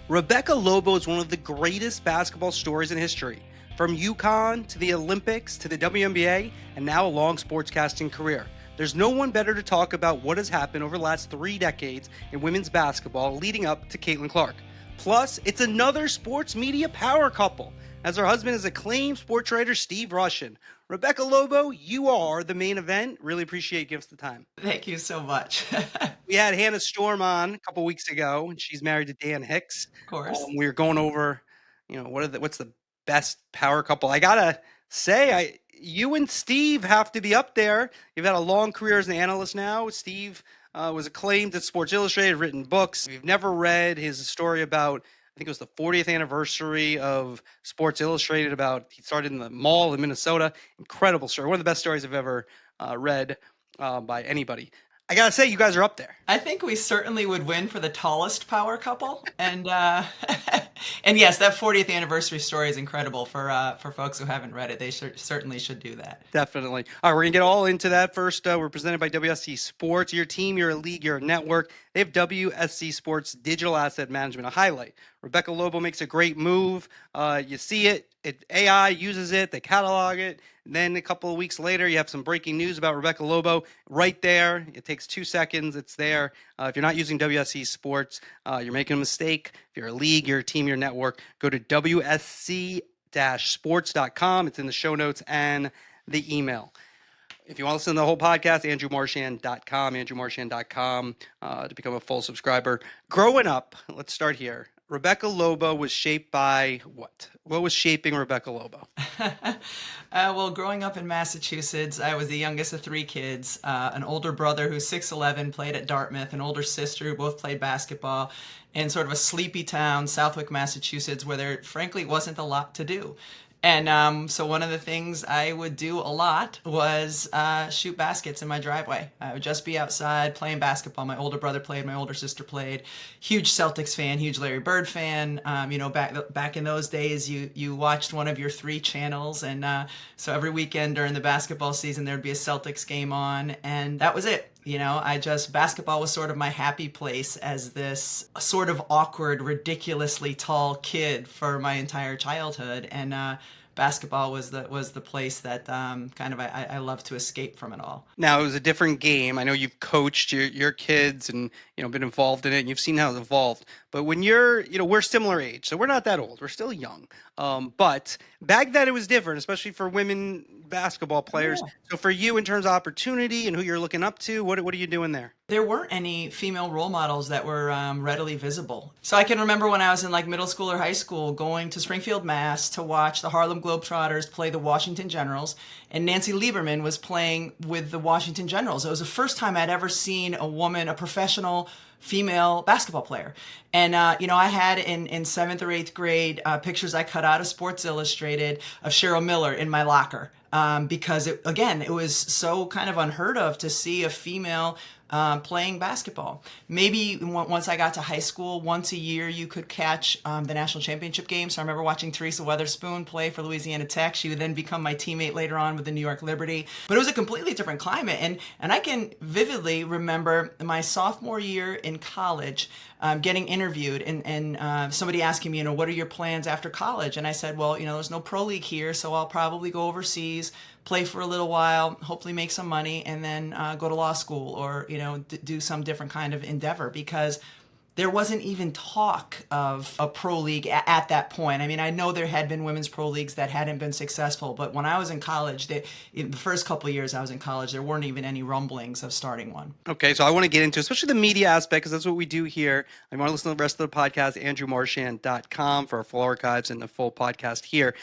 Rebecca Lobo is one of the greatest basketball stories in history. From UConn to the Olympics to the WNBA, and now a long sportscasting career. There's no one better to talk about what has happened over the last 3 decades in women's basketball leading up to Caitlin Clark. Plus, it's another sports media power couple, as her husband is acclaimed sports writer Steve Rushin. Rebecca Lobo, you are the main event. Really appreciate you giving us the time. Thank you so much. We had Hannah Storm on a couple weeks ago, and she's married to Dan Hicks. Of course. We were going over, what's the best power couple. I gotta say, you and Steve have to be up there. You've had a long career as an analyst now. Steve was acclaimed at Sports Illustrated, written books. If you've never read his story about, I think it was the 40th anniversary of Sports Illustrated, about he started in the mall in Minnesota. Incredible story. One of the best stories I've ever read by anybody. I gotta say, you guys are up there. I think we certainly would win for the tallest power couple, and and yes, that 40th anniversary story is incredible for folks who haven't read it. They certainly should do that. Definitely. All right, we're gonna get all into that. First, we're presented by WSC Sports. Your team, your league, your network. They have WSC Sports Digital Asset Management. A highlight: Rebecca Lobo makes a great move. You see it. AI uses it. They catalog it. And then a couple of weeks later, you have some breaking news about Rebecca Lobo right there. It takes 2 seconds. It's there. If you're not using WSC Sports, you're making a mistake. If you're a league, your team, your network, go to WSC-sports.com. It's in the show notes and the email. If you want to listen to the whole podcast, andrewmarchand.com to become a full subscriber. Growing up, let's start here. Rebecca Lobo was shaped by what? What was shaping Rebecca Lobo? Well, growing up in Massachusetts, I was the youngest of 3 kids. An older brother who's 6'11", played at Dartmouth, an older sister who both played basketball, in sort of a sleepy town, Southwick, Massachusetts, where there frankly wasn't a lot to do. And so one of the things I would do a lot was shoot baskets in my driveway. I would just be outside playing basketball. My older brother played, my older sister played. Huge Celtics fan, huge Larry Bird fan. Back in those days, you watched one of your 3 channels, and so every weekend during the basketball season, there'd be a Celtics game on, and that was it. Basketball was sort of my happy place as this sort of awkward, ridiculously tall kid for my entire childhood. And basketball was the place that I loved to escape from it all. Now, it was a different game. I know you've coached your kids and, been involved in it, and you've seen how it's evolved. But when we're similar age, so we're not that old. We're still young. But back then it was different, especially for women basketball players. Yeah. So for you, in terms of opportunity and who you're looking up to, what are you doing there? There weren't any female role models that were readily visible. So I can remember when I was in middle school or high school going to Springfield, Mass. to watch the Harlem Globetrotters play the Washington Generals, and Nancy Lieberman was playing with the Washington Generals. It was the first time I'd ever seen a professional female basketball player. And, I had in 7th or 8th grade pictures I cut out of Sports Illustrated of Cheryl Miller in my locker. Because it was so kind of unheard of to see a female playing basketball. Maybe once I got to high school, once a year you could catch the national championship game. So I remember watching Teresa Weatherspoon play for Louisiana Tech. She would then become my teammate later on with the New York Liberty. But it was a completely different climate. And I can vividly remember my sophomore year in college getting interviewed and somebody asking me, what are your plans after college? And I said, well, there's no pro league here, so I'll probably go overseas, play for a little while, hopefully make some money, and then go to law school or, do some different kind of endeavor, because there wasn't even talk of a pro league at that point. I mean, I know there had been women's pro leagues that hadn't been successful, but when I was in college, in the first couple of years I was in college, there weren't even any rumblings of starting one. Okay, so I want to get into especially the media aspect, because that's what we do here. I want to listen to the rest of the podcast, andrewmarchand.com, for our full archives and the full podcast here.